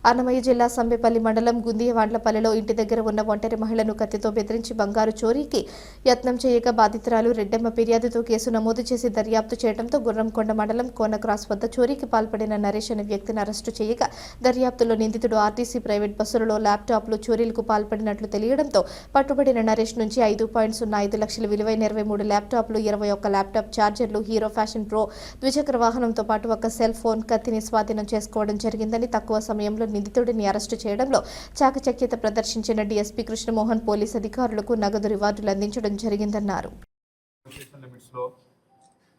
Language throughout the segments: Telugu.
అన్నమయ్య జిల్లా సంబేపల్లి మండలం గుందియవాండ్లపల్లిలో ఇంటి దగ్గర ఉన్న ఒంటరి మహిళను కత్తితో బెదిరించి బంగారు చోరీకి యత్నం చేయగా బాధితురాలు రెడ్డమ్మ ఫిర్యాదుతో కేసు నమోదు చేసి దర్యాప్తు చేయడంతో గుర్రంకొండ మండలం కోన క్రాస్ వద్ద చోరీకి పాల్పడిన నరేష్ అనే వ్యక్తిని అరెస్టు చేయగా దర్యాప్తులో నిందితుడు ఆర్టీసీ ప్రైవేట్ బస్సులలో ల్యాప్టాప్లు చోరీలకు పాల్పడినట్లు తెలియడంతో పట్టుబడిన నరేష్ నుంచి 5.05 లక్షల విలువైన 23 ల్యాప్టాప్లు 21 ల్యాప్టాప్ ఛార్జర్లు హీరో ఫ్యాషన్ ప్రో ద్విచక్ర వాహనంతో పాటు ఒక సెల్ ఫోన్ కత్తిని స్వాధీనం చేసుకోవడం జరిగిందని తక్కువ సమయంలో నిందితుడిని అరెస్టు చేయడంలో చాకచక్యత ప్రదర్శించిన డీఎస్పీ కృష్ణమోహన్ పోలీస్ అధికారులకు నగదు రివార్డులు అందించడం జరిగిందన్నారు.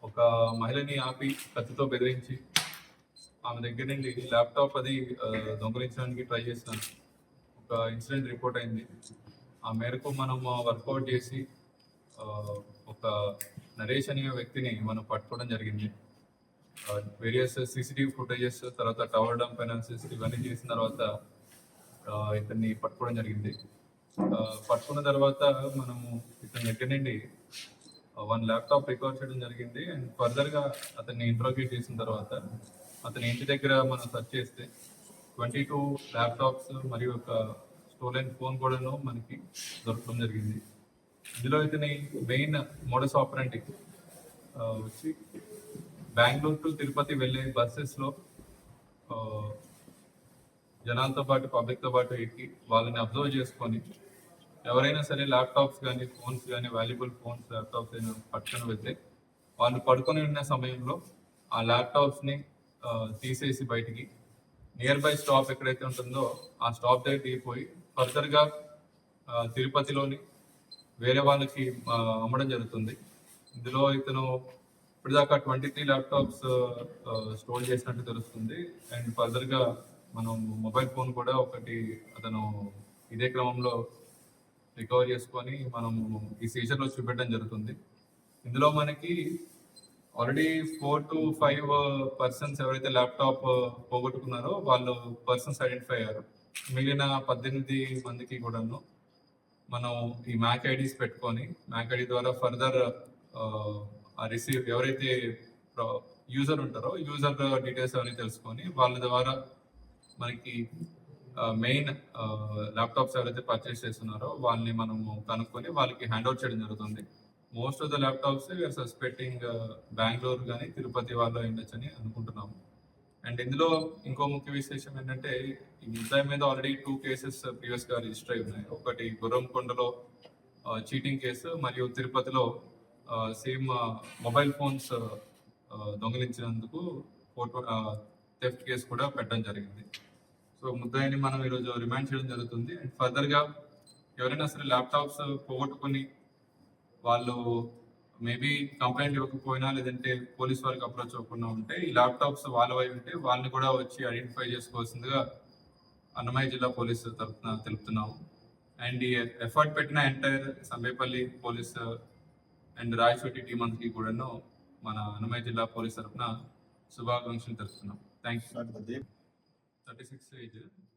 ఒక మహిళని ఆపి కత్తితో బెదిరించి ఆమె దగ్గర నుండి ల్యాప్టాప్ అది దొంగలించడానికి ట్రై చేసిన ఒక ఇన్సిడెంట్ రిపోర్ట్ అయింది. ఆ మేరకు మనం వర్కౌట్ చేసి ఒక నరేష్ అనే వ్యక్తిని మనం పట్టుకోవడం జరిగింది. వేరియస్ సీసీటీవీ ఫుటేజెస్, తర్వాత టవర్ డంప్ అనాలిసిస్ ఇవన్నీ చేసిన తర్వాత ఇతన్ని పట్టుకోవడం జరిగింది. పట్టుకున్న తర్వాత మనము ఇతని దగ్గర నుండి 1 ల్యాప్టాప్ రికవర్ చేయడం జరిగింది. అండ్ ఫర్దర్గా అతన్ని ఇంట్రోగేట్ చేసిన తర్వాత అతని ఇంటి దగ్గర మనం సెర్చ్ చేస్తే 22 ల్యాప్టాప్స్ మరియు ఒక స్టోలెన్ ఫోన్ కూడాను మనకి దొరకడం జరిగింది. ఇందులో ఇతని మెయిన్ మోడస్ ఆపరెండి వచ్చి బెంగళూరు టు తిరుపతి వెళ్ళే బస్సెస్లో జనాలతో పాటు పబ్లిక్తో పాటు ఎక్కి వాళ్ళని అబ్జర్వ్ చేసుకొని ఎవరైనా సరే ల్యాప్టాప్స్ కానీ ఫోన్స్ కానీ వాల్యుబుల్ ఫోన్స్ ల్యాప్టాప్స్ అయినా పట్టుకొని వెళ్తే వాళ్ళు పడుకొని ఉన్న సమయంలో ఆ ల్యాప్టాప్స్ని తీసేసి బయటికి నియర్ బై స్టాప్ ఎక్కడైతే ఉంటుందో ఆ స్టాప్ దగ్గర దిగిపోయి ఫర్దర్గా తిరుపతిలోని వేరే వాళ్ళకి అమ్మడం జరుగుతుంది. ఇందులో ఇతను ఇప్పటిదాకా 23 ల్యాప్టాప్స్ స్టోర్ చేసినట్టు తెలుస్తుంది. అండ్ ఫర్దర్గా మనం మొబైల్ ఫోన్ కూడా ఒకటి అతను ఇదే క్రమంలో రికవర్ చేసుకొని మనము ఈ సీజన్లో చూపెట్టడం జరుగుతుంది. ఇందులో మనకి ఆల్రెడీ 4 to 5 పర్సన్స్ ఎవరైతే ల్యాప్టాప్ పోగొట్టుకున్నారో వాళ్ళు పర్సన్స్ ఐడెంటిఫై అయ్యారు. మిగిలిన 18 మందికి కూడాను మనం ఈ మ్యాక్ ఐడీస్ పెట్టుకొని మ్యాక్ ఐడి ద్వారా ఫర్దర్ రిసీవ్ ఎవరైతే యూజర్ ఉంటారో యూజర్ డీటెయిల్స్ అవన్నీ తెలుసుకొని వాళ్ళ ద్వారా మనకి మెయిన్ ల్యాప్టాప్స్ ఎవరైతే పర్చేస్ చేస్తున్నారో వాళ్ళని మనము కనుక్కొని వాళ్ళకి హ్యాండ్ అవుట్ చేయడం జరుగుతుంది. Most of the laptops we are suspecting Bengaluru కానీ తిరుపతి వాళ్ళు ఉండొచ్చని అనుకుంటున్నాము. అండ్ ఇందులో ఇంకో ముఖ్య విశేషం ఏంటంటే ఈ ముద్దాయి మీద ఆల్రెడీ 2 కేసెస్ ప్రీవియస్గా రిజిస్టర్ అయి ఉన్నాయి. ఒకటి గుర్రంకొండలో చీటింగ్ కేసు మరియు తిరుపతిలో సేమ్ మొబైల్ ఫోన్స్ దొంగిలించినందుకు థెఫ్ట్ కేసు కూడా పెట్టడం జరిగింది. సో ముద్దాయిని మనం ఈరోజు రిమాండ్ చేయడం జరుగుతుంది. అండ్ ఫర్దర్గా ఎవరైనా సరే ల్యాప్టాప్స్ పోగొట్టుకుని వాళ్ళు మేబీ కంప్లైంట్ ఇవ్వకపోయినా లేదంటే పోలీస్ వారికి అప్రోచ్ అవ్వకుండా ఉంటే ఈ ల్యాప్టాప్స్ వాళ్ళవై ఉంటే వాళ్ళని కూడా వచ్చి ఐడెంటిఫై చేసుకోవాల్సిందిగా అన్నమయ్య జిల్లా పోలీసు తరఫున తెలుపుతున్నాము. అండ్ ఈ ఎఫర్ట్ పెట్టిన entire Sambepalli police and Rayachoti team అందరికీ కూడాను మన అన్నమయ్య జిల్లా పోలీస్ తరఫున శుభాకాంక్షలు తెలుపుతున్నాం. Thank you. 36 ఏజ్